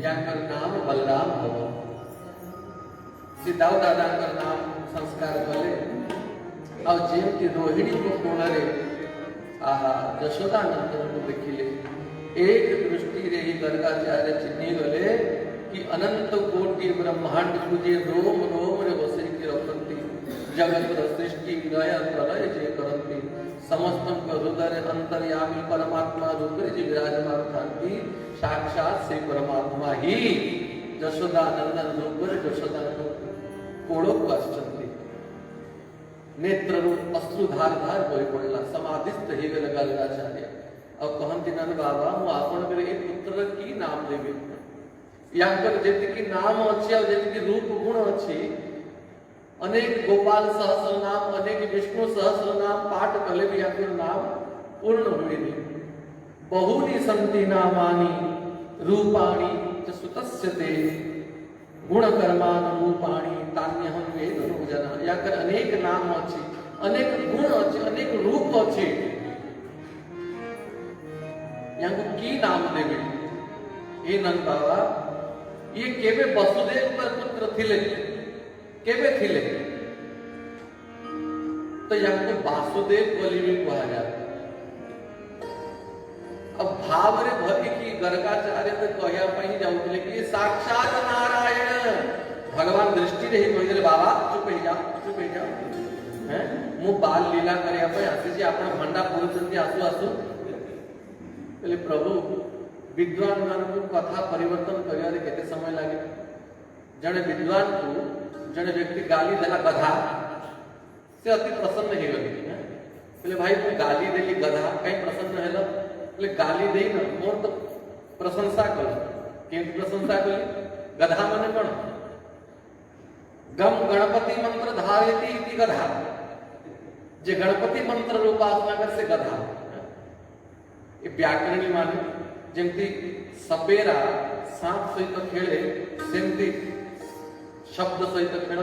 यांकर नाम बलराम हव। सीधाव दादाकर नाम संस्कार कले और जेमती रोहिणी को कोणरे आहा यशोदानंदन को देखिले एक दृष्टि रे ही गर्गाचार्य चिन्ही गले कि अनंत कोटि ब्रह्मांड पूजे रोम रोम रे बसे की रखंती जगत सृष्टि लय प्रलय जे करंती समस्तम को हृदय अंतर्यामी परमात्मा रूप रे जे विराजमान थांती साक्षात से परमात्मा ही यशोदानंदन रूप रे यशोदा कोड़ो को आश्चर्य नेत्र रूप अश्रुधार धार बोई पड़ला समाधिस्थ ही गल गर्गाचार्य और कहंती नन बाबा मु आपण मेरे एक पुत्र की नाम लेबे यांकर जेति की नाम अछि और जेति की रूप गुण अछि अनेक गोपाल सहस्र नाम अनेक विष्णु सहस्र नाम पाठ कले भी यांकर नाम पूर्ण होइनी बहुनी संति नामानि रूपाणि च सुतस्य ते गुणकर्मान रूपाणि तान्यहं वेद जना यांकर अनेक नाम अछि अनेक गुण अछि अनेक रूप अछि यांको की नाम देवे ए नन बाबा ये केवे वसुदेव पर पुत्र थिले केवे थिले तो यांको वासुदेव बोली में कहा जाता अब भाव रे भक्ति की गर्गाचार्य तो कहया पई जाउतले कि साक्षात नारायण भगवान दृष्टि रे ही कहिले बाबा चुप हो जा हैं मु बाल लीला करया पई आसी जे आपण भंडा पुरुषंती आसु आसु बोले प्रभु विद्वान मान को कथा परिवर्तन करिया रे केते समय लागे जने विद्वान को जने व्यक्ति गाली देला गधा से अति प्रसन्न हे गली बोले भाई तू गाली देली गधा कहीं प्रसन्न हेला बोले गाली देई ना मोर तो प्रशंसा कर केन प्रशंसा कली गधा माने कोन गम गणपति मंत्र धारयति इति गधा जे गणपति मंत्र रूपासना कर से गधा ये व्याकरणी माने जेमती सपेरा सांप सहित खेले सेमती शब्द सहित खेल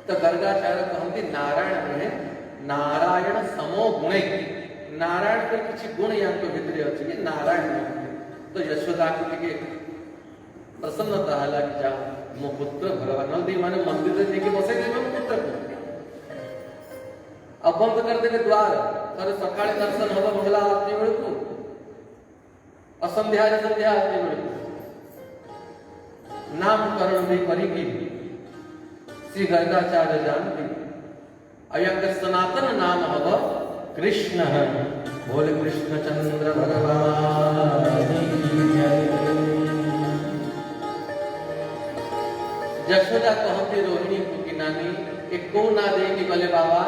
तो गर्गाचार्य कहती नारायण में नारायण समो गुण नारायण के किसी गुण यहाँ को भितरे अच्छे नारायण तो यशोदा को लेके प्रसन्नता हला कि जा मो पुत्र भगवान नदी माने मंदिर से लेके बसे दे मो पुत्र को अब बंद कर देवे द्वार तारे सकाळे दर्शन हब मंगला आरती बेलू असंध्या संध्या आरती बेलू नामकरण भी करेगी श्री गर्गाचार्य जानती अयंक सनातन नाम हब कृष्ण है बोले कृष्ण चंद्र भगवान की जय। यशोदा कहती रोहिणी को कि नानी एक को ना देगी बोले बाबा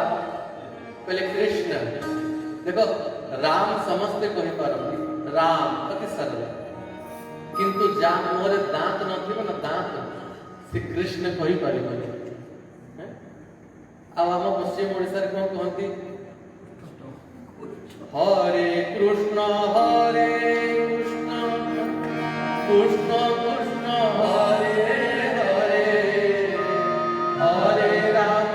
पहले कृष्ण देखो राम समझते कहि पारंती राम अति सरल किंतु जा मोरे दांत नथिबो ना दांत से कृष्ण कहि पारिबनी अब हम पश्चिम ओडिसा रे कोन कहंती हरे कृष्ण कृष्ण कृष्ण हरे हरे हरे राम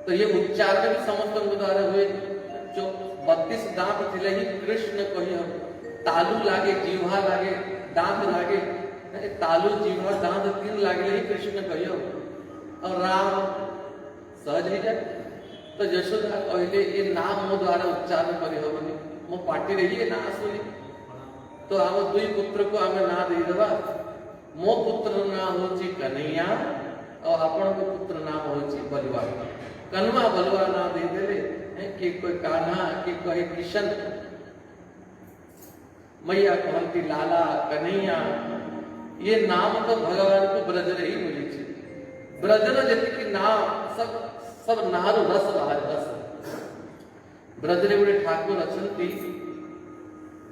तो ये उच्चारण भी समस्त द्वारा हुए जो 32 दांत थिले ही कृष्ण कही हम तालू लागे जीवा लागे दांत लागे तालू जीवा दांत तीन लागे ही कृष्ण कही हम और राम सहज ही जाए तो यशोदा कहले ये नाम मो द्वारा उच्चारण करी होबनी मो पाटी रही है ना आसुनी तो हम दुई पुत्र को हमें ना दे देबा मो पुत्र ना होची कन्हैया और अपन को पुत्र नाम होची बलवा कन्वा बलवा ना दे देले कि कोई कान्हा कि कोई किशन मैया कहती लाला कन्हैया ये नाम तो भगवान को ब्रजर ही मिली छे ब्रजर जति की नाम सब नार रस बाहर रस ब्रजरे गुड़े ठाकुर अछंती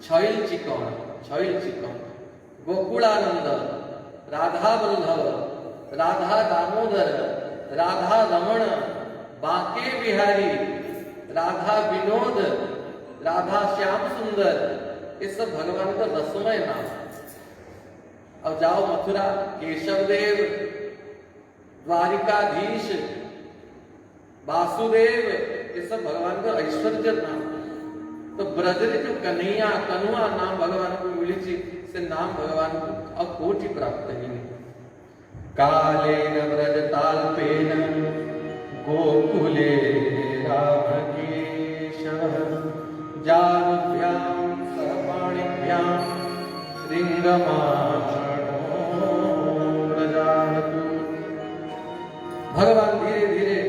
छैल चिकन गोकुळानंद, राधा वल्लभ, राधा दामोदर, राधा रमण, बांके बिहारी, राधा विनोद, राधा श्याम सुंदर, ये सब भगवान का रसमय नाम। अब जाओ मथुरा, केशव देव, द्वारिकाधीश, वासुदेव, ये सब भगवान का ऐश्वर्य नाम। तो ब्रजरे जो कन्हैया कनुआ नाम भगवान को मिली थी, से नाम भगवान को अब कोटि प्राप्त ही नहीं। कालेन व्रजताल्पेन गोकुले रामकेशः जानुभ्यां सहपाणिभ्यां रिंगमाणो व्रजानतु। भगवान धीरे धीरे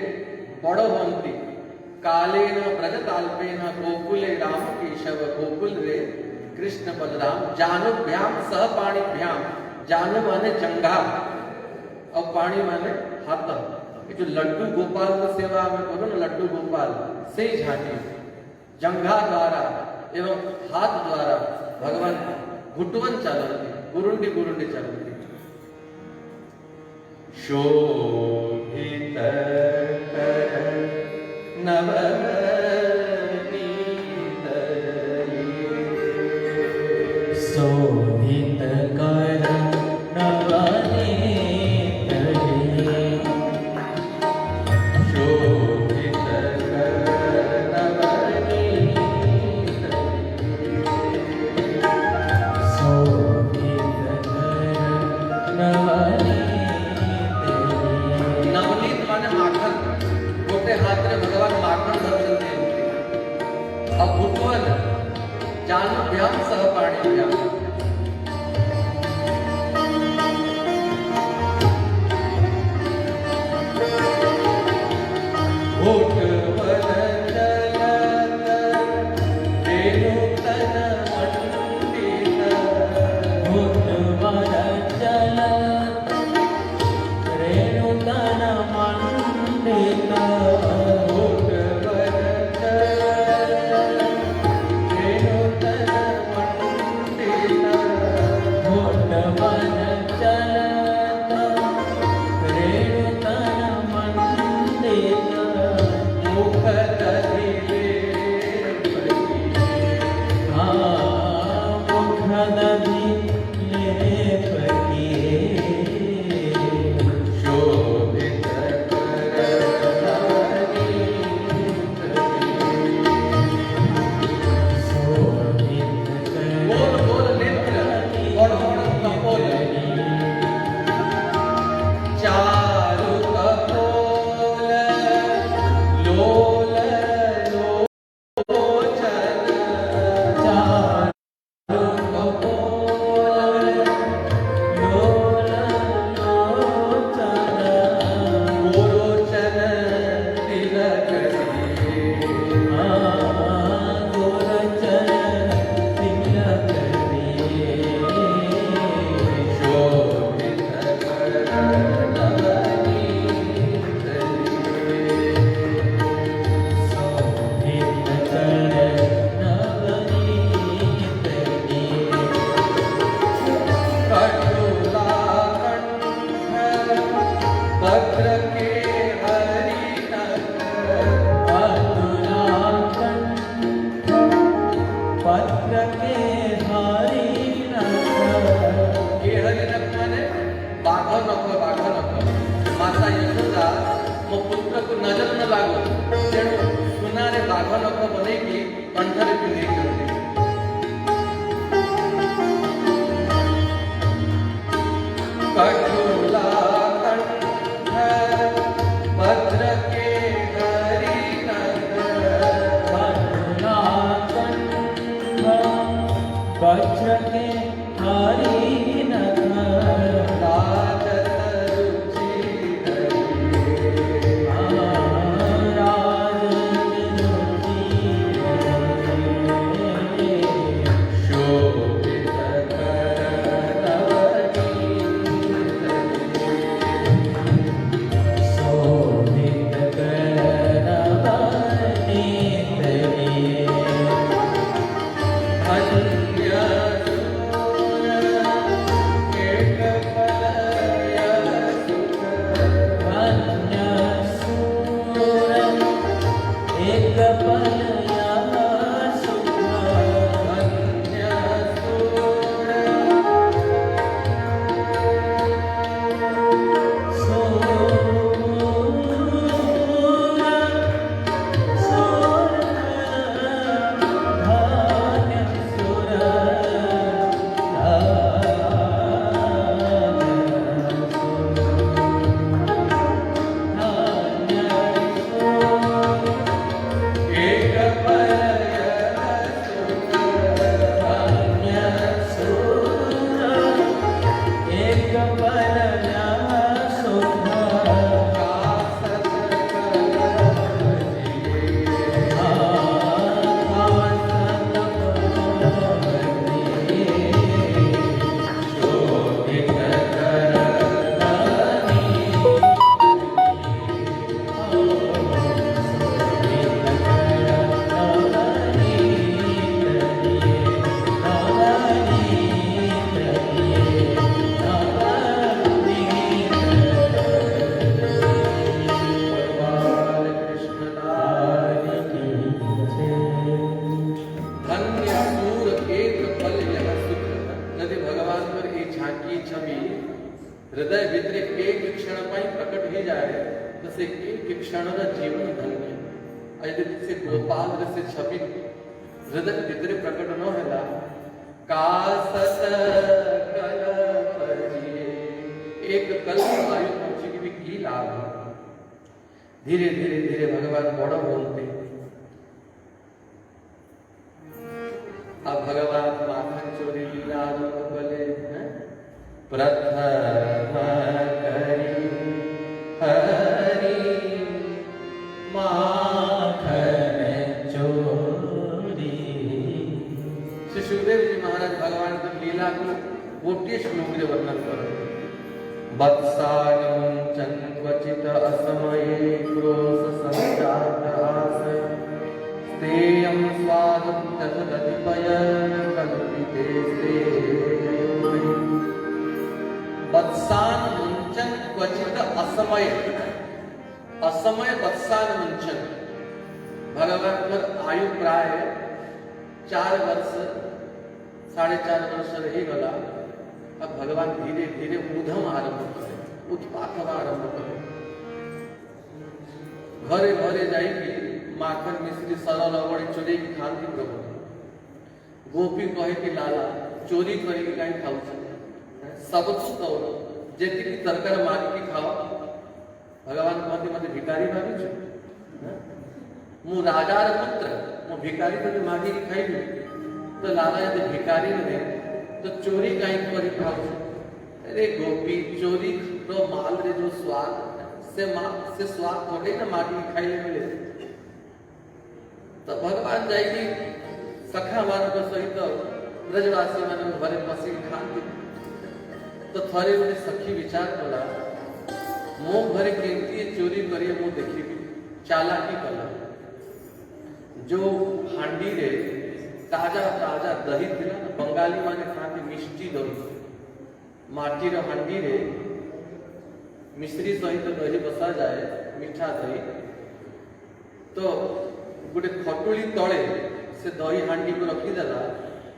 बड़ होती। कालेन व्रजताल्पेन गोकुले रामकेशव, गोकुल रे कृष्ण बलराम, जानुभ्याम सहपाणिभ्याम, जानु माने जंघा और पानी माने हाथ। ये जो लड्डू गोपाल की सेवा में करो ना, लड्डू गोपाल से झांकी जंघा द्वारा एवं हाथ द्वारा भगवान घुटवन चलती, गुरुंडी गुरुंडी चलती। शोभित कर शोभित कर जानुभ्याम सहपाणिभ्याम। Hare हृदय भितर एक क्षण पर प्रकट ही जाए तो से एक क्षण जीवन धन्य यदि से गोपाल से छवि हृदय भितर प्रकट न होला कासत कल्प जिए एक कल्प आयु पहुंची की भी की लाभ धीरे धीरे धीरे भगवान बड़ बोलते अब भगवान माखन चोरी लीला बोले प्रथम करी हरि माखन चोरी। श्री सुखदेव जी महाराज भगवान की लीला को गोटे श्लोक में वर्णन करो वत्सानुमुञ्चन् क्वचित् असमये क्रोश संजात आस स्तेयं स्वादुक्तकतिपय कल्पिते वत्सानुमुञ्चन् क्वचित् असमये असमय वत्सानुमुञ्चन् भगवान पर आयु प्राय 4 वर्ष 4.5 वर्ष रही गला अब भगवान धीरे धीरे उधम आरंभ करे उत्पात आरंभ करे घरे घरे जाइए माखन मिश्री सरल अवड़ी चोरी की खाती प्रभु गोपी कहे कि लाला चोरी करी कहीं खाऊ सब कहो जेती की तरकार मागिकी खाओ भगवान कहते मत भिकारी भावी मु राजार पुत्र मु भिकारी तो मागिकी खाइबी तो लाला यदि भिकारी ने तो चोरी कहीं करी खाऊ अरे गोपी चोरी तो माल रे जो स्वाद से स्वाद थोड़े ना माटी खाइले मिले तो भगवान जाएगी सखा मान को सहित ब्रजवासी मान घरे पसी खाती तो थरे गोटे सखी विचार कला मो घरे केमती चोरी करिए मु देखी चालाकी कला जो हांडी रे ताजा ताजा दही थिला बंगाली माने खाती मिष्टी दही माटीर हांडी रे मिश्री सहित दही बसा जाए मीठा दही तो गोटे खटुली तले से दही हांडी को रखीदेला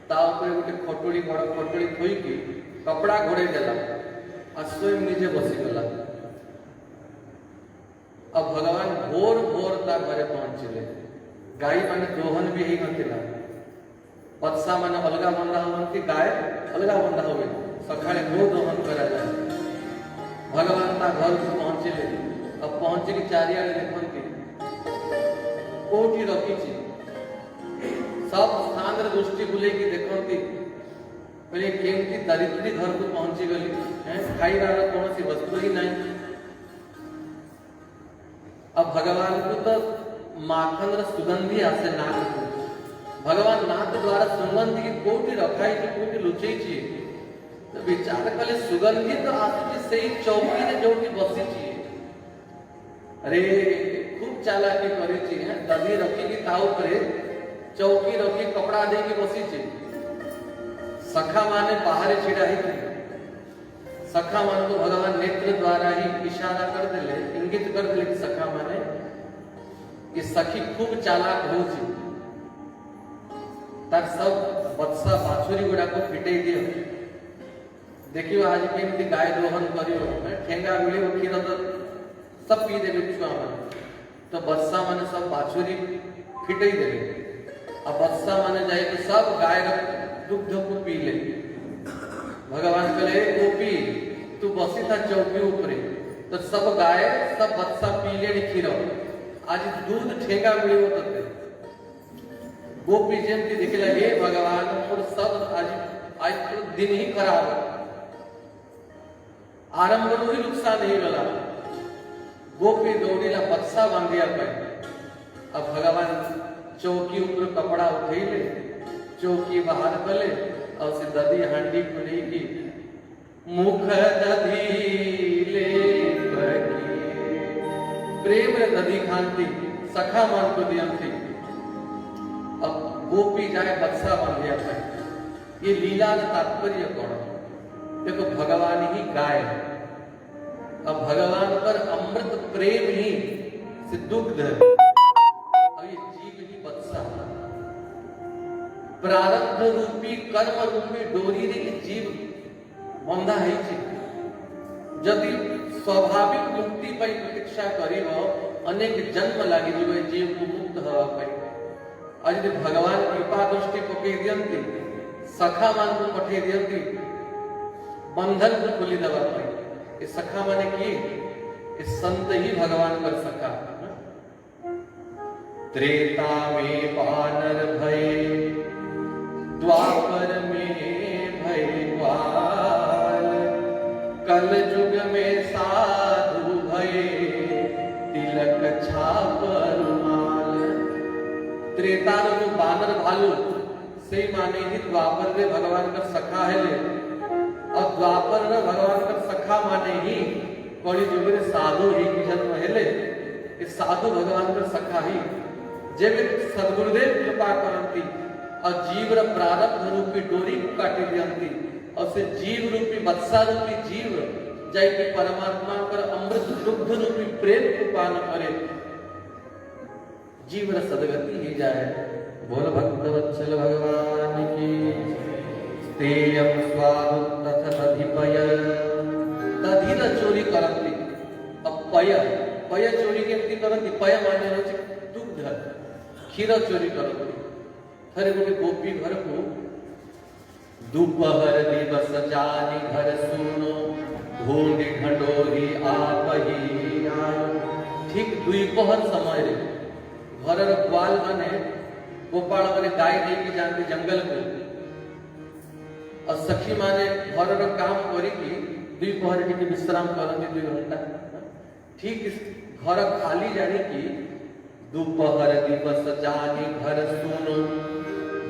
ता ऊपर गोटे खटुली बड़ खटुली थोईकी कपड़ा घोड़े देला आ स्वयं निजे बसीगला अब भगवान भोर भोर ता घरे पहुंचले गाई माने दोहन भी ही नथिला पत्सा माने अलगा बंधा होती गाय अलगा बंधा हुए सकाळे गो दोहन करा जाए भगवान ता घर को पहुंचले अब पहुंच की चारियाड़े देखती कोठी रखी सब स्थान रे दृष्टि बुले की देखती पहले केमती दरिद्री घर को पहुंची गली खाइबार कौन सी वस्तु ही नहीं अब भगवान को तो माखन सुगंधी आसे नाक भगवान नाक द्वारा सुगंधी की कोटी रखाई कोटी लुचई तो विचार कले सुगंधी तो आसुची सही चौकी ने जो की बसी अरे खूब चालाकी करी दधी रखी की ता ऊपरे चौकी रखी कपड़ा दे की बसी सखा माने बाहर छिड़ा ही सखा मान को भगवान नेत्र द्वारा ही इशारा कर देले इंगित कर देले कि सखा माने ये सखी खूब चालाक हो तार सब बत्सा बाछुरी गुड़ा को फिटे दियो देखियो आज केमती गाय दोहन करियो ठेंगा मिले क्षीर तो सब पी देबे छुआ माने तो बत्सा माने सब बाछुरी फिटे देले अब बत्सा माने जाए तो सब गाय दुग्ध को पी ले भगवान कहले गोपी तू बसी था चौकी ऊपरे तो सब गाय सब बत्सा पी ले क्षीर आज दूध ठेंगा मिले होते गोपी जयंती देखला हे भगवान और सब आज आज तो दिन ही खराब आरंभ रू ही नुकसान नहीं गला गोपी दौड़ीला बत्सा बांधिया पे अब भगवान चौकी ऊपर कपड़ा उठेले चौकी बाहर कले और से दधी हांडी खुली की मुख दधी ले प्रेम रे दधी खांती सखा मान को दियंती अब गोपी जाए बत्सा बांधिया पे ये लीला का तात्पर्य कौन देखो भगवान ही गाय अब भगवान पर अमृत प्रेम ही से दुग्ध अब ये जीव ही बत्सा प्रारब्ध रूपी कर्म रूपी डोरी रे जीव बंधा है जदि स्वाभाविक मुक्ति पाई प्रतीक्षा करिवो अनेक जन्म लागि जीव जीव को मुक्त हवा पाई आज यदि भगवान कृपा दृष्टि पकई दियंती सखा मान को पठे दियंती बंधन को खोली दवा पाई ये सखा माने की ये संत ही भगवान कर सका त्रेता में वानर भय द्वापर में भय ग्वाल कल युग में साधु भय तिलक छाप रुमाल त्रेता में बानर भालू से माने ही द्वापर में भगवान का सखा है ले और द्वापर में भगवान का सखा माने ही कली युग में साधु ही की जन्म है ले इस साधु भगवान का सखा ही जब सदगुरुदेव कृपा करती और जीव प्रारब्ध रूपी डोरी को काटी दियंती और से जीव रूपी वत्सा रूपी जीव जाय कि परमात्मा पर अमृत दुग्ध रूपी प्रेम को पान करे जीव सदगति ही जाए बोल भक्त वत्सल भगवान की तेयम स्वादु तथ तधिपय तधिर चोरी करती अब पय पय चोरी केमती करती पय माने होचे दुग्ध क्षीर चोरी करती थरे गोटे गोपी घर को दोपहर दिवस जानी घर सुनो ढूंढी ढंडोरी आप ही आयो ठीक द्विपहर समय रे घर ग्वाल माने गोपाल माने गाय लेके जाते जंगल को और सखी माने घर काम करी की द्विपहर के विश्राम करते 2 घंटा ठीक घर खाली जाने की दोपहर दिवस जानी घर सुनो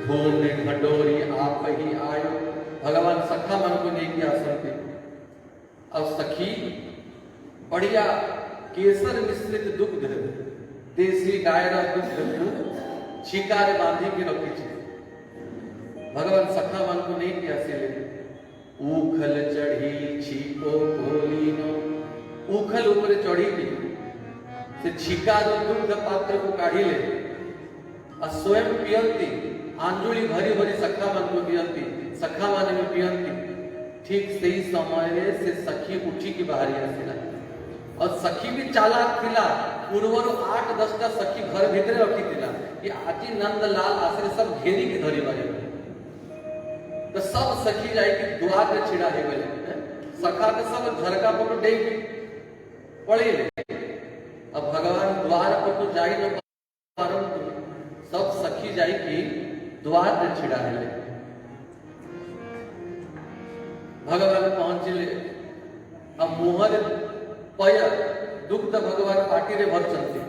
ढूंढ ढंडोरी आप ही आयो भगवान सखा मन को लेके आ सकते और सखी बढ़िया केसर मिश्रित दुग्ध देसी गाय दुग्ध को छिकार बांधी के रखी छे भगवान सखा मन को लेके आसे ले उखल चढ़ी छीको खोलीनो उखल ऊपर चढ़ी थी से छिका दुग्ध पात्र को काढ़ी ले और स्वयं पियंती आंजुली भरी भरी सखा मन को पियंती सखा मन में पियंती ठीक सही समय से सखी उठी की बाहरी आसिला और सखी भी चालाक थिला पूर्वर 8-10 टा सखी घर भीतर रखी थिला कि आजी नंदलाल आश्रय सब घेरी के धरी बारे तो सब सखी जाए कि द्वार पे छिड़ा है गले सखा के सब झरका पर डेग पड़े अब भगवान द्वार पर तो जाई न परंतु सब सखी जाई कि द्वार पे छिड़ा है भगवान पहुंच ले अब मुहर पय दुग्ध भगवान पाटी रे भर चलते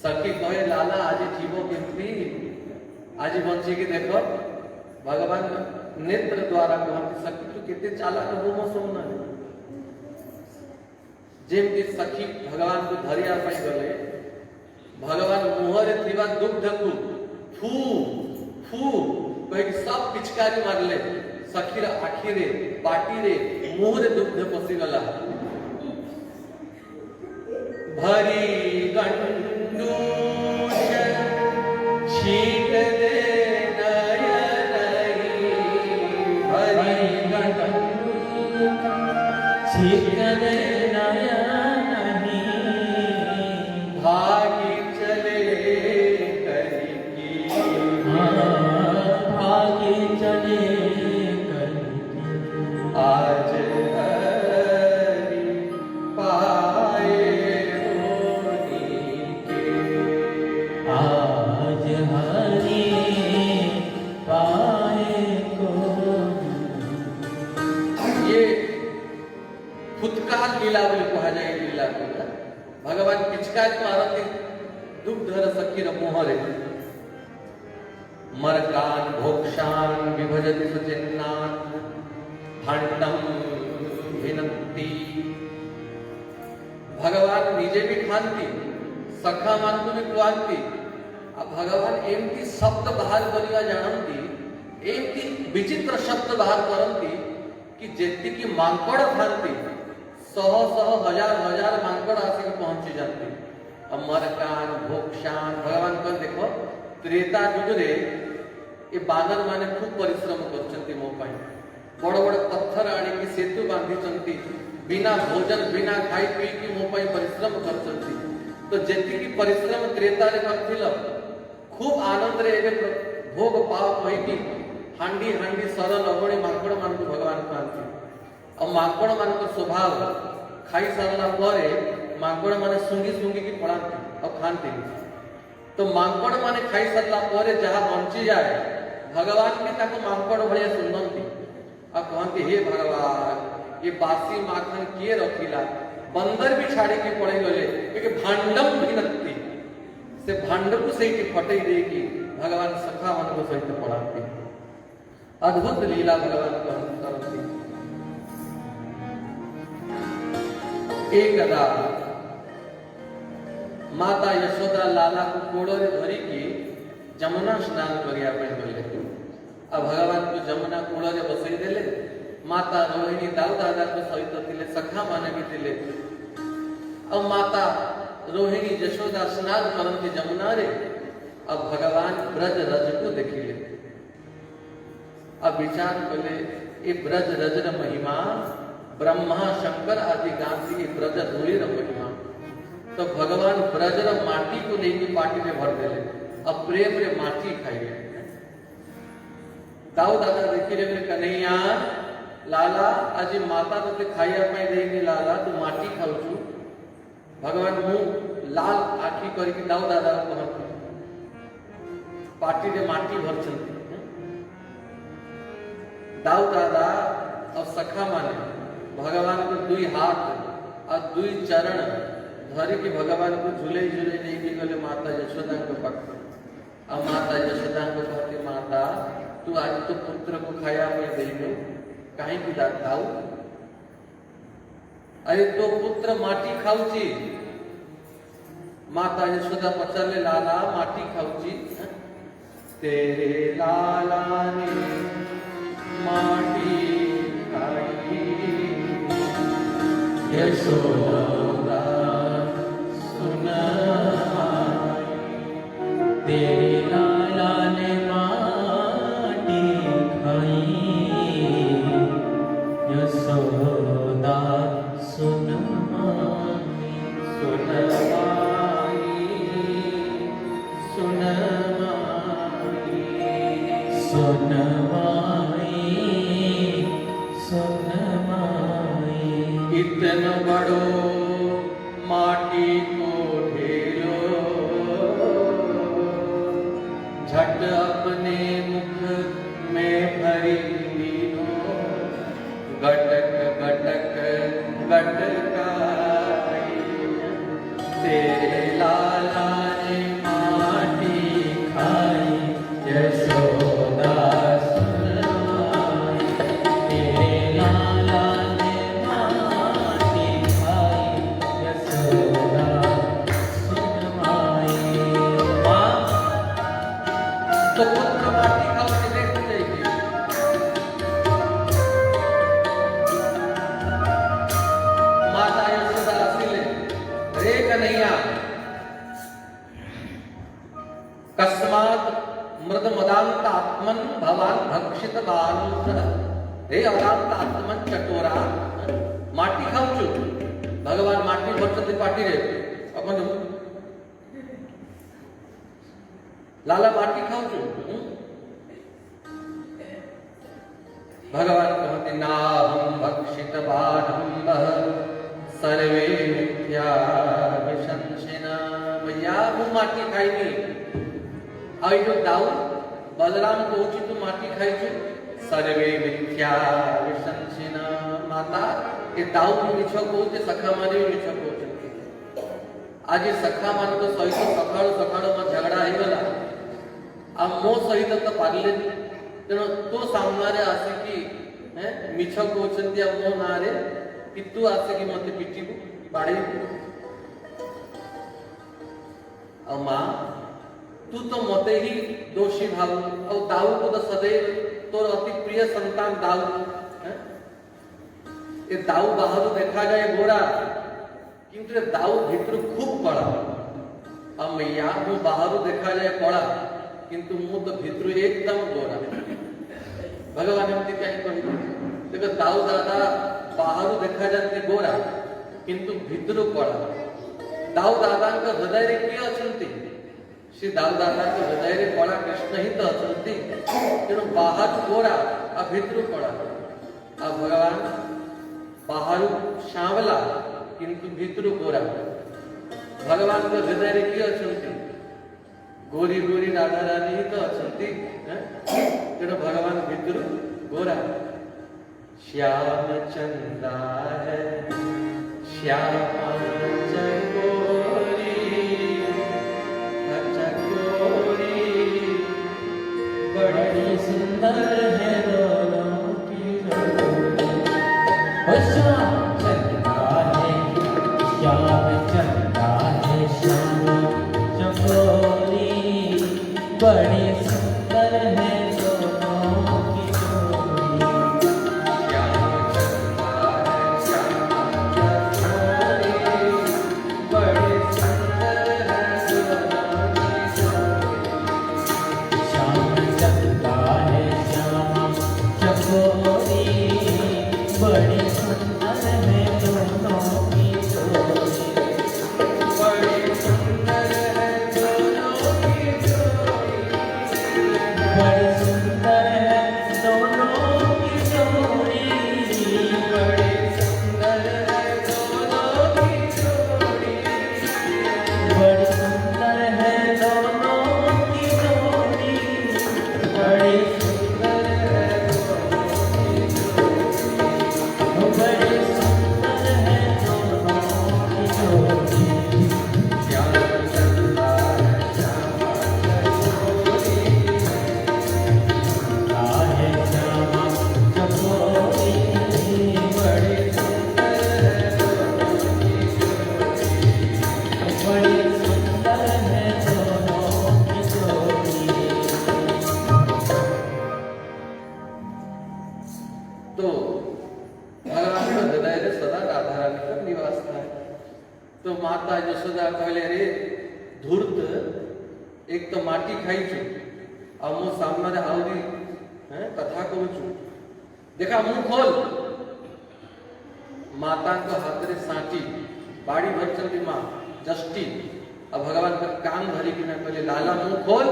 सखी कहे लाला आज जीवो केमती आज बंची की देखो भगवान नेत्र द्वारा कहते सखी तू केते चालाक हो मो सोना जेमती सखी भगवान को धरिया पाई गले भगवान मुहरे थिबा दुग्ध को फू फू कहे सब पिचकारी मारले सखीर आखी रे पाटी रे मुहरे दुग्ध पसी गला भरी गंडूश छीट दे नयन भरी गंडूश छीट दे भागी चले करकी भागी चले आज हरि पाए होनी के आज हरि पाए को ये फुतकार लीला बोले कहा जाए लीला को भगवान पिचकारी मारते दुग्ध सखी मोहरे मरकान भोक्षान विभजति सचिन्नान भंडम विनंती भगवान निजे भी खाती सखा मान को भी खुआती अब भगवान एमती शब्द बाहर करिया जानती एमती विचित्र शब्द बाहर करती कि जेती की मांकड़ खाती 100 हजार हजार मांकड़ आके पहुंची जाती मरकान भोक्षान भगवान कर देखो त्रेता युग रे ये बानर माने खूब परिश्रम करछंती मो पाई बड़ बड़ पत्थर आनी की सेतु बांधी बिना भोजन बिना खाई पी की मो पाई परिश्रम करछंती तो जेति की परिश्रम त्रेता रे करथिल खूब आनंद रे एबे भोग पाव कहि की हांडी हांडी सरल अगणी माकड़ मान को भगवान पांती और माकड़ मान को स्वभाव खाई सरला परे माकड़ माने सुंगी सुंगी की पड़ाती और खानती तो माकड़ माने खाई सरला परे जहां बंची जाए भगवान भी ताको माकड़ भलिया सुनंती और कहती हे भगवान ये बासी माखन किए रखिला बंदर भी छाड़ी के पड़े गले क्योंकि भांडम भी नक्ति से भांड को सही फटे देगी भगवान सखा मन को सहित पढ़ाती अद्भुत लीला भगवान करती एकदा माता यशोदा लाला को कोड़ो धरी की जमुना स्नान करिया पे गले अब भगवान को जमुना कोड़ो रे बसई देले माता रोहिणी दाऊ दादा को सहित थिले सखा माने भी थिले अब माता रोहिणी यशोदा स्नान करती जमुना रे अब भगवान ब्रज रज को देखिले अब विचार कले ये ब्रज रज र महिमा ब्रह्मा शंकर आदि गांधी ब्रज धूली र महिमा तो भगवान ब्रज र माटी को लेके पाटी में भर देले अब प्रेम रे माटी खाइले दाऊ दादा देखिले कन्हैया लाला आज माता तो खाइया पाई देनी लाला तू माटी खाऊ भगवान मुंह लाल आखी करके दाऊ दादा कहते पाटी रे माटी भरछंती दाऊ दादा और सखा माने भगवान को दुई हाथ और दुई चरण धरी के भगवान को झूले झूले नहीं गले माता यशोदा को पकड़ और माता यशोदा को कहती माता तू आज तो पुत्र को खाया पाई देनी कहीं की दाऊ अरे तो पुत्र माटी खाऊची माता यशोदा पचारले लाला माटी खाऊची तेरे लाला ने माटी खाई यशोदा सुना तेरे लाला ने माटी खाई यशोदा सुनमाई सुनमाई सुनमाई सुनमाई सुनमाई इतना बड़ो माटी को ढेलो झट अपने मुख में भरी गटक गटक गटकाई तेरे लाला ने माटी खाई यशोदा सुनमाई तेरे लाला ने माटी खाई यशोदा सुनमाई माँ तो पुत्र माटी खाओ के देखते जाएगी माता यशोदा हसीले रे कन्हैया कस्मात मृद मदांत आत्मन भवान भक्षित बानुष रे अवदांत आत्मन चटोरा माटी खाऊचु भगवान माटी भरछते पाटी रे अपन लाला माटी खाऊचु भगवान कहते नाहं भक्षित बानंबः सर्वे मिथ्या विशंसिना भैया वो माटी खाई आई जो दाऊ बलराम कहूची तू माटी खाई सर्वे मिथ्या विशंसिना माता ये दाऊ को मिछ कहूचे सखा माने मिछ कहूचे आज सखा मान को सहित सकाळु सकाळु में झगड़ा हो गला आ मो सहित तो पारले तेणु तो सामने आसिकी मिछ कहते मो ना रे कि तू आसिकी मत पिटिबू बाड़ेबू आ माँ तू तो मते ही दोषी भाव और दाऊ को तो सदैव तोर अति प्रिय संतान दाऊ ये दाऊ बाहर देखा जाए गोरा किंतु ये दाऊ भीतर खूब बड़ा और मैया वो बाहर देखा जाए कड़ा किंतु मुंह तो भीतर एकदम गोरा भगवान एमती कहीं कही देखो दाऊ दादा बाहर देखा जाते गोरा किंतु भितर कला दाऊ दादा हृदय रे किए अछंती श्री दाऊ दादा हृदय रे कला कृष्ण ही तो अछंती तेणु बाहर गोरा आ भितर कला आ भगवान बाहर श्यामला किंतु भितर गोरा भगवान को हृदय रे किए अछंती गोरी गोरी राधा रानी ही तो अछंती तेणु भगवान भितर गोरा श्याम चंदा है श्यामा चकोरी चकोरी बड़ी सुंदर है दोनों की जोड़ी ओ श्याम चंदा है श्याम चंदा है श्याम चकोरी बड़ी सुंदर है दोनों की जोड़ी श्याम चंदा है श्यामा चकोरी बड़ी सुंदर है दोनों की जोड़ी श्याम चंदा है श्याम चकोरी बड़ी सुंदर है दोनों की जोड़ी बड़ी सुंदर है दोनों की जोड़ी बड़ी सुंदर है दोनों की जोड़ी बड़ी सुंदर है दोनों की जोड़ी बड़ी सुंदर है दोनों की जोड़ी बड़ी सुंदर है दोनों की जोड़ी बड़ी सुंदर है दोनों की जोड़ी श्याम चंदा है श्यामा चकोरी है श्यामा चकोरी बड़ी सुंदर है दोनों की जोड़ी बड़ी सुंदर है दोनों की जोड़ी तो भगवान का हृदय रे सदा राधा रानी का निवास था तो माता यशोदा कहले रे धूर्त एक तो माटी खाई छु आ मो सामने रे आउरी कथा कहू छु देखा मुंह खोल माता को हाथ रे साटी बाड़ी भर चलती माँ जष्टी अब भगवान का कान धरी कि ना कहले लाला मुंह खोल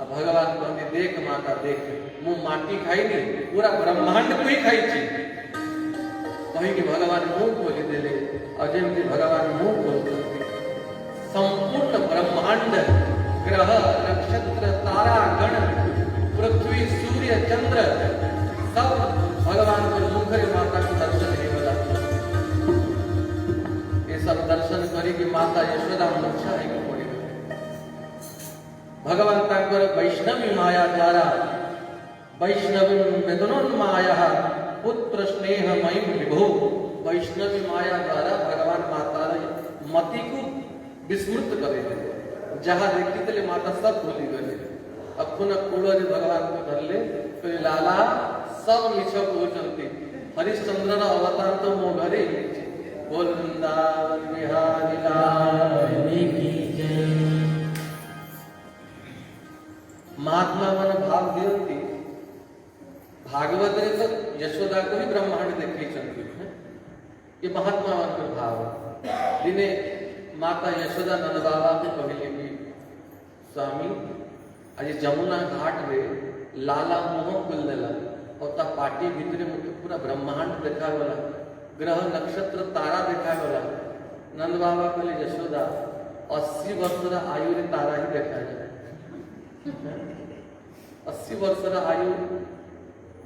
अब भगवान कहते देख माता देख मुंह माटी खाई नहीं पूरा ब्रह्मांड को ही खाई छी कहीं कि भगवान मुंह खोली देले और जेमती भगवान मुंह खोल संपूर्ण ब्रह्मांड ग्रह नक्षत्र तारा गण पृथ्वी सूर्य चंद्र सब भगवान को मुख रे माता को दर्शन ही बता ये सब दर्शन करी कि माता यशोदा मूर्छा है पड़ी भगवान तांकर वैष्णवी माया द्वारा वैष्णवी वेदनोन्माया पुत्र स्नेह मयि विभो वैष्णवी माया द्वारा भगवान माता मति को विस्मृत करे जहाँ देखती तले माता सब भूली गए अब पुनः कूड़े भगवान को धर ले तो लाला सब मिछ पहुंचती हरिश्चंद्र अवतार तो मो घरे बोल वृंदावन बिहारी लाल की जय महात्मा मन भाव दियंती भागवत रे तो यशोदा को ही ब्रह्मांड देखई चंती ये महात्मा मन को भाव दिने माता यशोदा नंद बाबा को कहले कि स्वामी आज जमुना घाट रे लाला मुंह खुल देला और ता पाटी भीतरे मुझे पूरा ब्रह्मांड देखा वाला ग्रह नक्षत्र तारा देखा वाला नंद बाबा कहले यशोदा 80 वर्ष आयु रे तारा ही देखा जाए 80 वर्ष आयु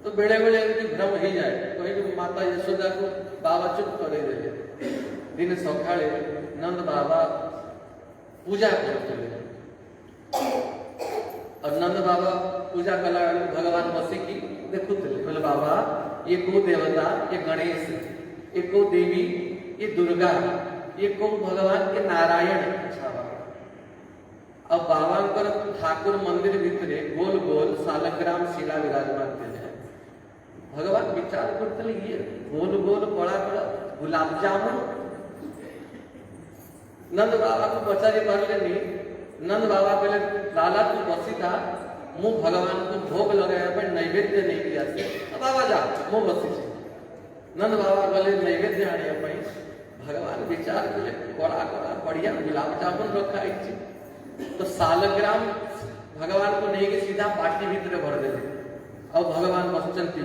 तो बेड़े बेड़े एमती भ्रम ही जाए कहीं माता यशोदा को बाबा चुप करे दे दिन सकाळे नंद बाबा पूजा करते और नंद बाबा पूजा कला भगवान बसिकी देखुले बोले बाबा ये को देवता ये गणेश ये को देवी ये दुर्गा ये को भगवान के नारायण अब बाबांकर ठाकुर मंदिर भितरे गोल गोल सालग्राम शिला विराजमान थे भगवान विचार करते ये गोल गोल बड़ा बड़ा गुलाब जामुन नंद बाबा को पचारी पारले नहीं नंद बाबा पहले लाला तू बसी था मु भगवान को भोग लगाया पर नैवेद्य नहीं दिया से बाबा जा मु बसी नंद बाबा गले नैवेद्य आने पर भगवान विचार कले बड़ा बड़ा बढ़िया गुलाब जामुन रखा है तो सालग्राम भगवान को नहीं सीधा पार्टी भीतर भर दे और भगवान बसचंती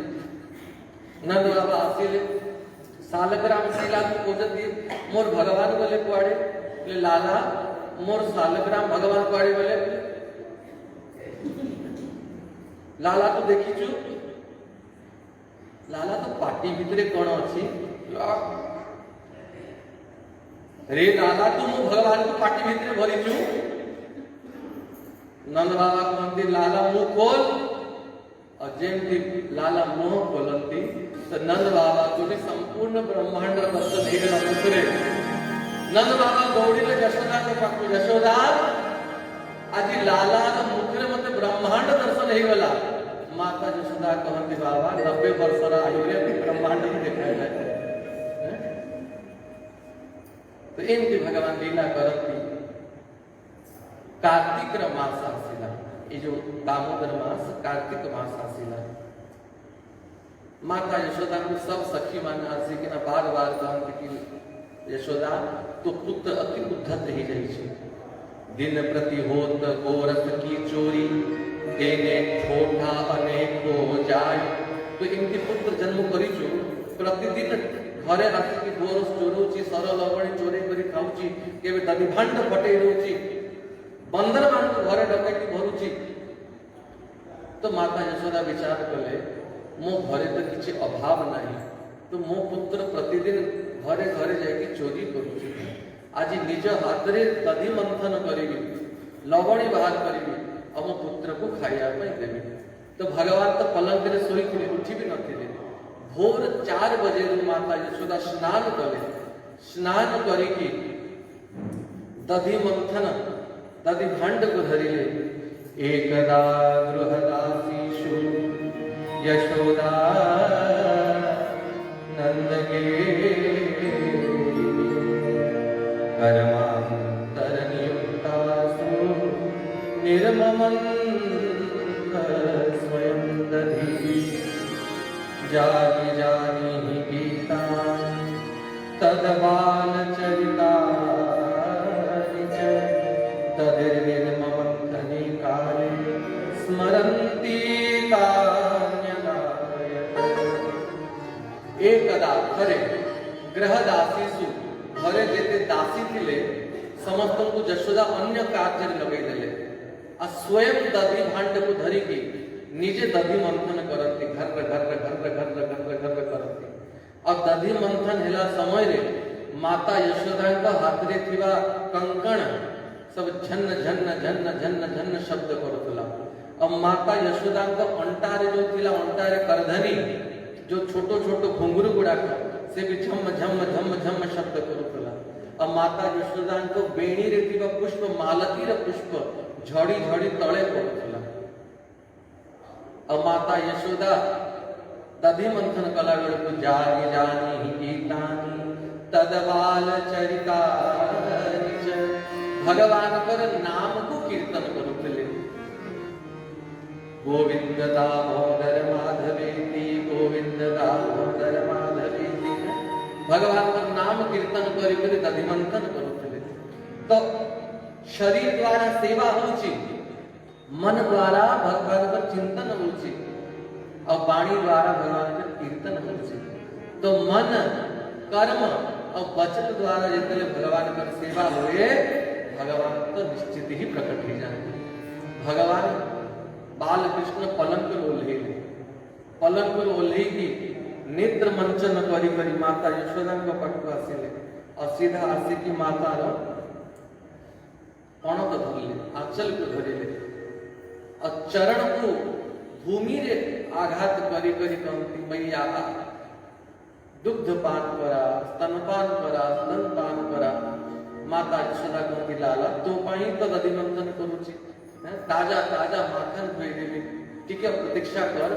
नंद बाबा आसिले सालग्राम शिला को पूजन दिए मोर भगवान बोले कुआड़े बोले लाला मोर सालग्राम भगवान कुआड़े बोले लाला तो देखीचु लाला तो पार्टी भीतर कौन अच्छी रे लाला तू मु भगवान को पार्टी भीतर भरीचु नंद बाबा कहते लाला मुंह खोल और जेमती लाला मुंह खोलती तो नंद बाबा को भी संपूर्ण ब्रह्मांड दर्शन हेगला मुखरे नंद बाबा दौड़िले यशोदा के पाखु यशोदा आज लाला मुखरे मते ब्रह्मांड दर्शन हेगला माता यशोदा कहती बाबा 90 वर्षर आयु रे ब्रह्मांड ही देखाय जाए तो एमती भगवान लीला करती कार्तिक मास आसिला ये जो दामोदर मास कार्तिक मास आसिला माता यशोदा को सब सखी माना आसी कि ना बार बार कहते कि यशोदा तो पुत्र अति उद्धत ही रही छे दिन प्रति होत गोरस की चोरी देने छोटा अनेक हो जाए तो इनके पुत्र जन्म करी छु प्रतिदिन घरे आसी कि गोरस चोरौची सरल लवणी चोरी करी खाउची केबे दधि भांड फटे रहउची बंदर मान को घरे डकैती भरुची तो माता यशोदा विचार कले मो घरे तो किसी अभाव नहीं तो मो पुत्र प्रतिदिन घरे घरे जाके चोरी करुची आज निज हाथ रे दधि मंथन करिबी लवणी बाहर करिबी और मो पुत्र को खाइया पई देबी तो भगवान तो पलंग रे सोई थी उठी भी नथिले भोर 4 बजे माता यशोदा स्नान कले स्नान करी की दधि मंथन दधि भांड को धरिले एकदा गृहदासीषु यशोदा नंद के कर्मांतर नियुक्तासु निर्ममन्त स्वयं दधि जानि जानि गीता तदबाल चरिता तदिर्निर्ममन्थने काले स्मरन्ति एकदा घरे गृहदासीषु घरे जेते दासी थिले समस्त को यशोदा अन्य कार्य लगे देले आ स्वयं दधि भांड को धरी की निजे दधि मंथन करती घर करती और दधि मंथन हेला समय रे माता यशोदा का हाथ रे थिबा कंकण सब झन्न झन्न झन्न झन्न झन्न शब्द करुतला और माता यशोदा का अंटारे जो थिला अंटारे करधनी जो छोटो छोटो घुंघरू गुड़ाक से भी झम झम झम झम शब्द करुतला और माता यशोदा को बेणी रे थिबा पुष्प मालती रे पुष्प झड़ी झड़ी तळे करुतला और माता यशोदा दधि मंथन कला बेले को जानी जानी गीतानी तदबाल चरिता भगवान पर नाम को कीर्तन करुतले गोविंद दामोदर माधवेति गोविंद दामोदर माधवेति भगवान पर नाम कीर्तन करी करी दधि मंथन करुतले तो शरीर द्वारा सेवा होची मन द्वारा भगवान पर चिंतन होची और वाणी द्वारा भगवान पर कीर्तन होची तो मन कर्म और वचन द्वारा जितने भगवान पर सेवा हुए भगवान तो निश्चित ही प्रकट हो जाएंगे भगवान बाल कृष्ण पलंग पर ओल्हे की नेत्र मंचन करी करी माता यशोदा को पटको आसिले और सीधा आसी की माता रो पणक धरले आंचल को धरिले और चरण को भूमि रे आघात करी करी कहती मैया दुग्ध पान करा स्तनपान करा स्तनपान करा माता यशोदा कहती लाला तो पाई तो दधि मंथन करूची ताजा ताजा माखन खुई देवी ठीक है प्रतीक्षा कर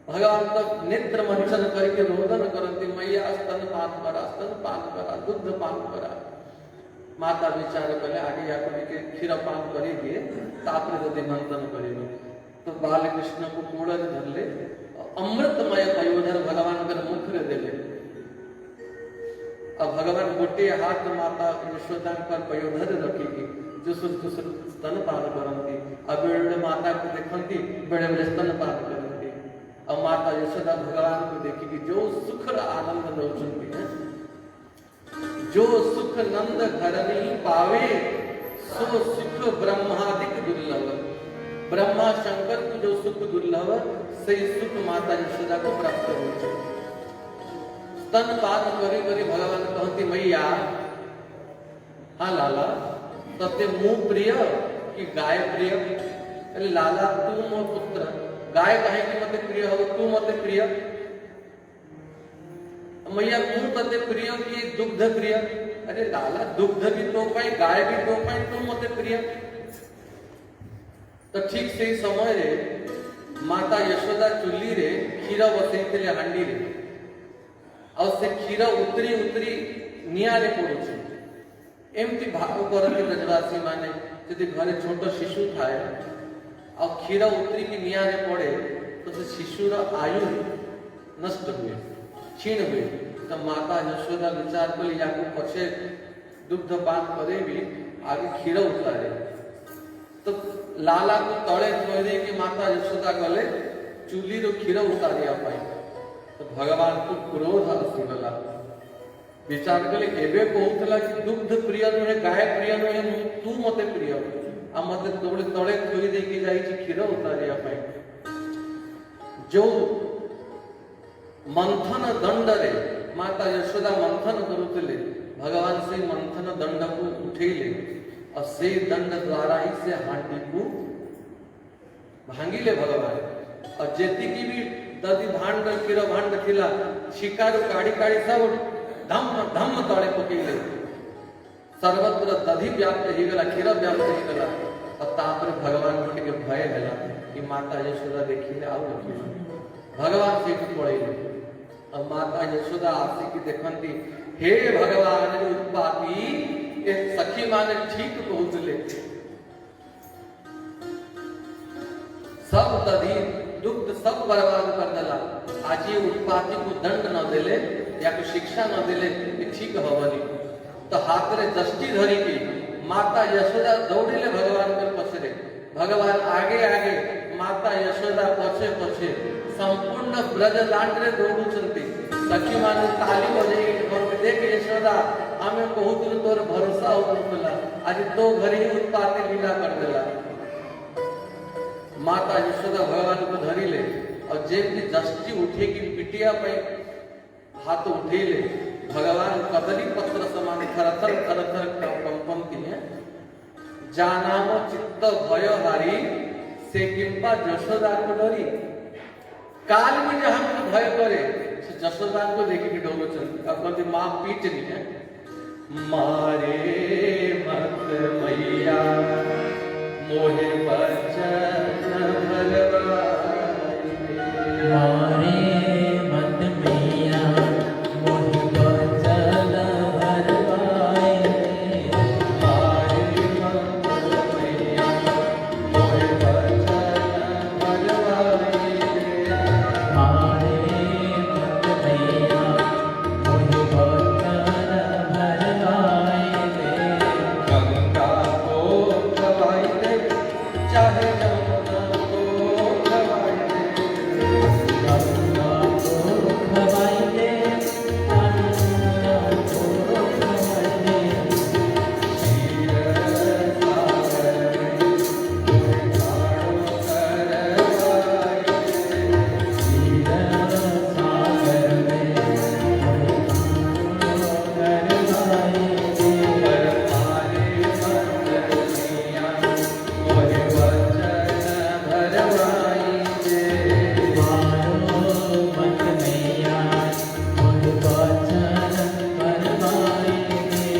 भगवान तो नेत्र मंचन करके रोदन करती मैया स्तनपान करा दुग्ध पान करा माता विचार कले आगे या के क्षीर पान करी दिए तापर दधि मंथन करिबे तो बालकृष्ण को कोड़र धर ले अमृतमय पयोधर भगवान कर मुख रे देले। अब भगवान गोटे हाथ माता यशोदा कर पयोधर रखी जुसुर जुसुर स्तन पान करती। अब बेड़े माता को देखती बेड़े बेड़े स्तन पान करती। अब माता यशोदा भगवान को देखी कि जो सुख आनंद नौचती है, जो सुख नंद घर नहीं पावे सो सुख ब्रह्मादिक दुर्लभ। ब्रह्मा शंकर को जो सुख दुर्लभ से सुख माता यशोदा को प्राप्त हो। स्तन पान करी करी भगवान कहती मैया हाँ लाला तते मुंह प्रिय कि गाय प्रिय? अरे लाला तू मो पुत्र गाय कहे कि मते प्रिय हो तू मते प्रिय? मैया तू तते प्रिय कि दुग्ध प्रिय? अरे लाला दुग्ध भी तो पाई गाय भी तो पाई तू मते प्रिय। तो ठीक से ही समय रे माता यशोदा चुली रे क्षीर बसई हांडी रे और से क्षीर उतरी उतरी निया रे पड़ुछे। एमती भाव करती ब्रजवासी माने यदि घरे छोट शिशु थाए और क्षीर उतरी की निया रे पड़े तो से शिशुर आयु नष्ट हुए क्षीण हुए। तो माता यशोदा विचार कली या पछे दुग्ध पान करे भी आगे क्षीर उतारे। तो लाला को तले थोड़ी दे कि माता यशोदा गले चूली रो क्षीर उतारिया पाई। तो भगवान को क्रोध आसीगला। विचार कले एबे कहूतला कि दुग्ध प्रिय नुहे गाय प्रिय नुहे तू मते प्रिय आ मते तोड़े तले थोड़ी दे कि जाई छी क्षीर उतारिया पाई। जो मंथन दंड रे माता यशोदा मंथन करुतले भगवान से मंथन दंड को उठेले और से दंड द्वारा ही से हांडी को भांगिले भगवान। और जेती की भी दधी भांड क्षीर भांड थिला शिकारु काड़ी काड़ी सब धम धम तले पकेले सर्वत्र दधी व्याप्त ही गला क्षीर व्याप्त ही गला। और तापर भगवान के भय हैला कि माता यशोदा देखिले आउ भगवान से पड़ेले। और माता यशोदा आसी की देखंती हे भगवान उत्पाती ए सखी माने ठीक पहुंचले सब दधी दुग्ध सब बर्बाद कर देला। आज ये उत्पाती को दंड न देले या कोई शिक्षा न देले ये ठीक हवनी। तो हाथ रे दृष्टि धरी की माता यशोदा दौड़िले भगवान के पछरे। भगवान आगे आगे माता यशोदा पछे पछे संपूर्ण ब्रज लांड रे दौड़ुचंती। सखी माने ताली बजाई कहते देख यशोदा आमे कहूतु तोर भरोसा होतला आज तो घरे ही उत्पाती लीला कर देला। माता यशोदा भगवान को धरी ले और जेमती दृष्टि उठे की पिटिया पे हाथ उठेले भगवान कदली पत्र समान थरथर थरथर कंपनती है। जानाम चित्त भय हारी से किंपा यशोदा को डरी। काल में जहां भय करे यशोदा को देखी कि डोलो चलती। अब कहती माँ पीट नहीं है मारे मत मैया मोहे बचन भरवाई। मारे मत मैया मोहे बचन भरवाई। मारे मत मैया मोहे बचन भरवाई। मारे मत मैया मोहे बचन भरवाई। गंगा को खवाई दे चाहे जमुना को खवाई दे। गंगा को खवाई दे यमुना को खवाई दे। क्षीर सागर में तुम्हें खाड़ो करवाई दे। क्षीर सागर में करवाई दे। पर मारे मत मैया मोहे बचन भरवाई दे। मारो मत मैया मोहे बचन भरवाई दे।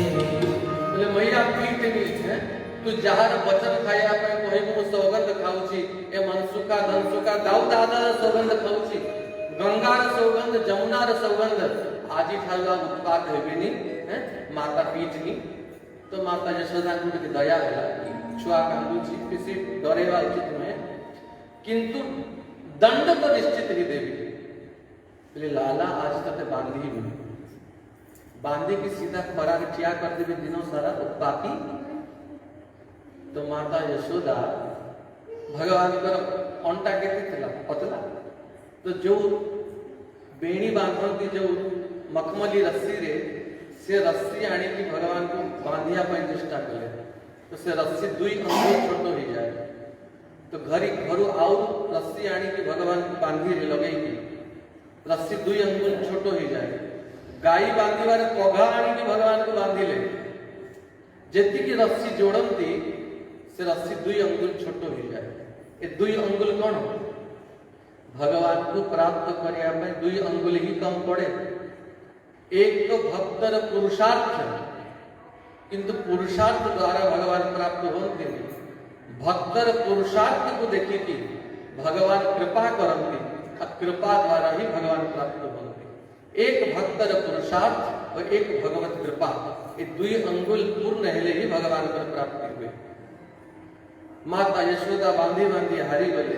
बोले मैया पीट नहीं है तू जहार वचन खाया पे कोई मु सौगंध खाउची ए मनसुका धनसुका दाऊ दादा सौगंध खाउची गंगा र सौगंध जमुना र सौगंध आजी ठालवा उत्पात हेबेनी है माता पीटनी। तो माता यशोदा को दया है छुआ कांदुची किसी डरेवा उचित में किंतु दंड तो निश्चित ही देवी। बोले लाला आज तक बांधी ही नहीं, बांधी की सीधा खरा ठिया कर देवी दिनों सारा बाकी। तो माता यशोदा भगवान को अंटा के पतला, तो जो बेणी बांधती जो मखमली रस्सी रे से रस्सी आने की भगवान को बांधिया पर चेष्टा कले, तो से रस्सी 2 अंगुल छोटो हो जाए। तो घरू आउ रस्सी आने की भगवान को बांधी लगे रस्सी 2 अंगुल छोटो हो जाए। गाई बांधी बारे पघा आने की भगवान को बांधी ले, जेती की रस्सी जोड़ती से रस्सी 2 अंगुल छोटो हो जाए। ये 2 अंगुल कौन भगवान को प्राप्त करने में 2 अंगुल ही कम पड़े। एक तो भक्तर पुरुषार्थ, किंतु पुरुषार्थ द्वारा भगवान प्राप्त होते हैं। भक्तर पुरुषार्थ को देखी कि भगवान कृपा करती, कृपा द्वारा ही भगवान प्राप्त होते। एक भक्तर पुरुषार्थ और एक भगवत कृपा, ये 2 अंगुल पूर्ण हेले ही भगवान पर प्राप्ति हुई। माता यशोदा बांधी बांधी हारी गले,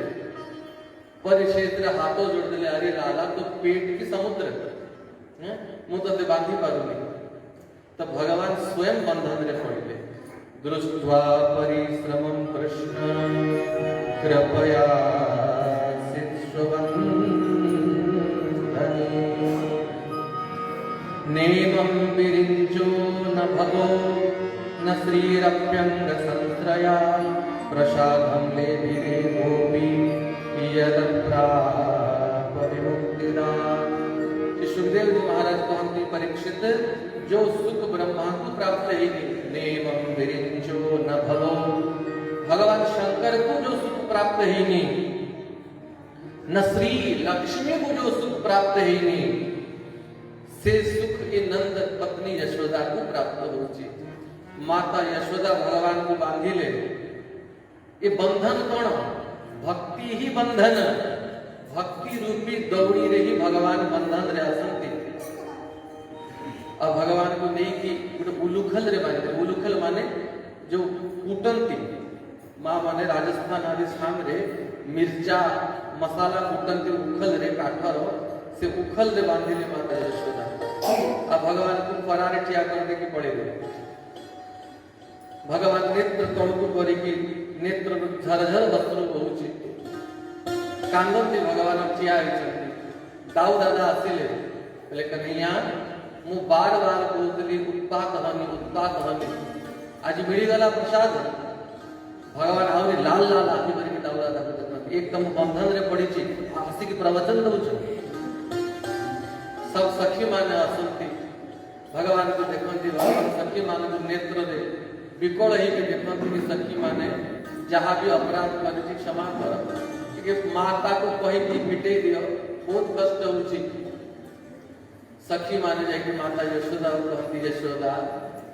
परिक्षेत्र हाथों जोड़ दिले, अरे लाला तो पेट की समुद्र मुझे बांधी पारूनी। तब भगवान स्वयं बंधन रे पड़े। दृष्ट्वा परिश्रमं कृष्ण कृपया नेमं विरिञ्चो न भगो न श्रीरप्यंग संश्रया प्रसादं लेभिरे गोपी यदप्रापविमुक्तिदा। सुखदेव जी महाराज कहते परीक्षित, जो सुख ब्रह्मा को प्राप्त ही नहीं, नेमं विरिञ्चो न भगो, भगवान शंकर को जो सुख प्राप्त ही नहीं, न श्री लक्ष्मी को जो सुख प्राप्त ही नहीं, से सुख ये नंद पत्नी यशोदा को प्राप्त होची। माता यशोदा भगवान को बांधी ले, ये बंधन कौन? भक्ति ही बंधन, भक्ति रूपी दौड़ी रही भगवान बंधन रे असंति। अब भगवान को नहीं कि उलूखल रे माने, उलूखल माने जो कूटंती माँ माने राजस्थान आदि स्थान रे मिर्चा मसाला कूटंती उखल रे काठर से उखल रे बांधी ले माता यशोदा। अब भगवान को फरारे ठिया करने की पड़ेगी। भगवान नेत्र तड़कू करी नेत्र झरझर बस्त्र होउची, कांदती भगवान ठिया होइछंती। दाऊ दादा आसिले बोले कन्हैया मु बार बार कहतली उत्पात हनी आज मिली गला प्रसाद। भगवान आउरी लाल लाल आखि भरी दाऊ दादा को एकदम बंधन रे पड़ी छी, आसी की प्रवचन दउछ। सब सखी माने असंती भगवान को देखती, भगवान सखी माने को नेत्र दे विकल ही के देखती कि सखी माने जहाँ भी अपराध कर क्षमा कर, कि माता को कही कि पिटे दियो बहुत कष्ट होची। सखी माने जाके माता यशोदा को कहती, यशोदा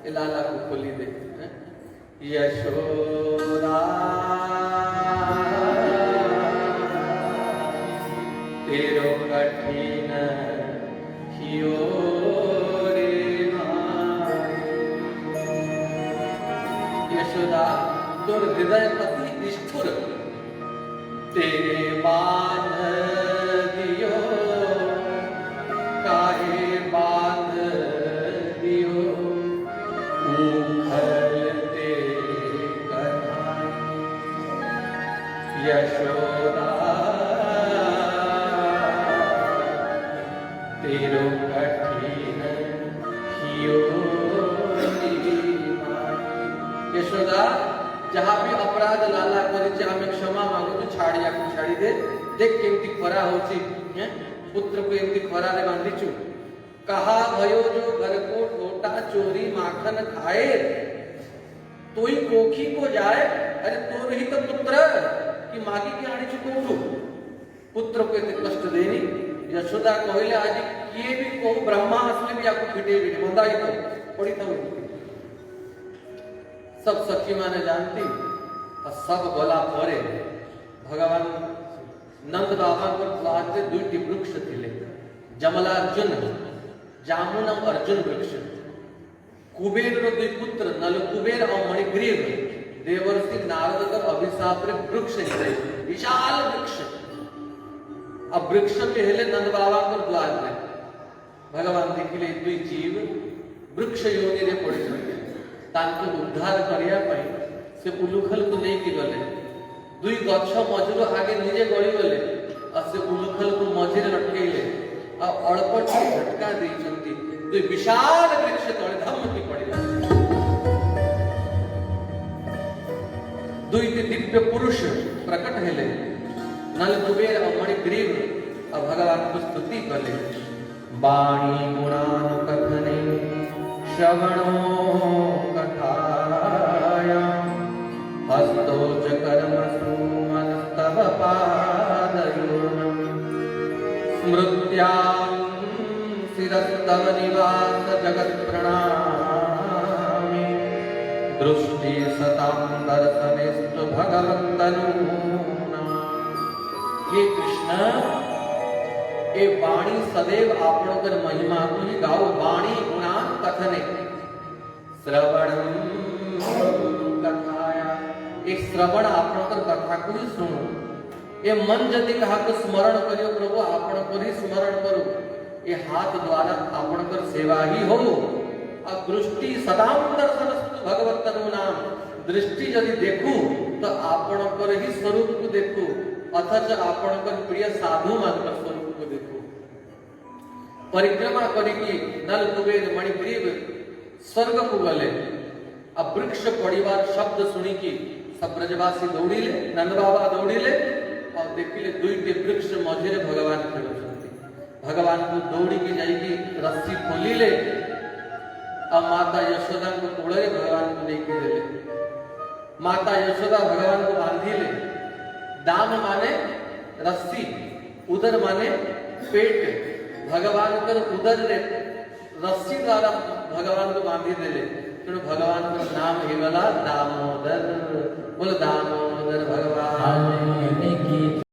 ए लाला को खोली दे। यशोदा तेरो कठिन हियो रे यशोदा तोर हृदय अति निष्ठुर, तेरे बांध दियो काहे बांध दियो उखल ते कन्हाई। यशोदा तेरो कठिन हियो रे। यशोदा जहाँ भी अपराध लाला करी हमें क्षमा मांगो तो छाड़िया को छाड़ी दे। देख केमती खरा होची, पुत्र को एमती खरा रे बांधीचु। कहा भयो जो घर को ठोटा चोरी माखन खाए, तोई कोखी को जाए। अरे तोर ही तो पुत्र कि मागी के आनी चुको पुत्र को इतने कष्ट देनी। यशोदा कहले आज किए भी को ब्रह्मा असले भी आपको फिटे भी बंदा ही तो पड़ी था। सब सखी माने जानती और सब बोला परे भगवान नंद बाबा को पाते 2 वृक्ष थिले, जमलार्जुन जामुन अर्जुन वृक्ष। कुबेर रो 2 पुत्र नल कुबेर और मणिग्रीव देवर्षि नारद का अभिशाप रे वृक्ष है। विशाल वृक्ष। अब वृक्ष पे हेले नंद बाबा को द्वार में भगवान देखिले दुई जीव वृक्ष योनि रे पड़े तांको उद्धार करिया पई से उलुखल को नहीं कि गले दुई गच्छ मझुर आगे निजे गली गले और से उलुखल को मझिरे लटकेले और अल्प झटका देइचंती दुई विशाल वृक्ष तळे धम्म की पड़िला। दुई दिव्य पुरुष प्रकट हेले नल कुबेर और मणिग्रीव और भगवान को स्तुति कले। वाणी गुणान कथने श्रवणो कथाया हस्तो च कर्मसु मनस्तव पादयोनम् स्मृत्यां शिरस्तव निवास जगत् प्रणामि दृष्टि सतां दर्शनेस्तु भगवन्तनूनाम्। हे कृष्ण ए वाणी सदैव आपणो कर महिमा को ही गाओ। वाणी गुणान कथने श्रवणम कथाया एक श्रवण आपणो कर कथा को ही सुनो। ए मन जदि कहा को स्मरण करियो प्रभु आपणो को ही स्मरण करो। ए हाथ द्वारा आपणो कर सेवा ही हो। अब दृष्टि सदाम दर्शनस्तु भगवन्तनु नाम दृष्टि यदि देखू तो आपणो कर ही स्वरूप को देखू अथच आपणो कर प्रिय साधु मान स्वरूप को देखो। परिक्रमा करिकी नल कुबेर मणिग्रीव स्वर्ग को गले। अब वृक्ष पड़िवार शब्द सुनी की सब ब्रजवासी दौड़िले नंद बाबा दौड़िले और देखिले दुईटे वृक्ष मझिरे भगवान खेलुछंती। भगवान को दौड़ी की जाइकी रस्सी खोलिले और माता यशोदा को कोड़े भगवान को लेके देले। माता यशोदा भगवान को बांधिले। दाम माने रस्सी उदर माने पेट भगवान कर उदर रे रस्सी द्वारा भगवान को बांधी देले तेणु भगवान को नाम ही गला दामोदर। बोल दामोदर भगवान की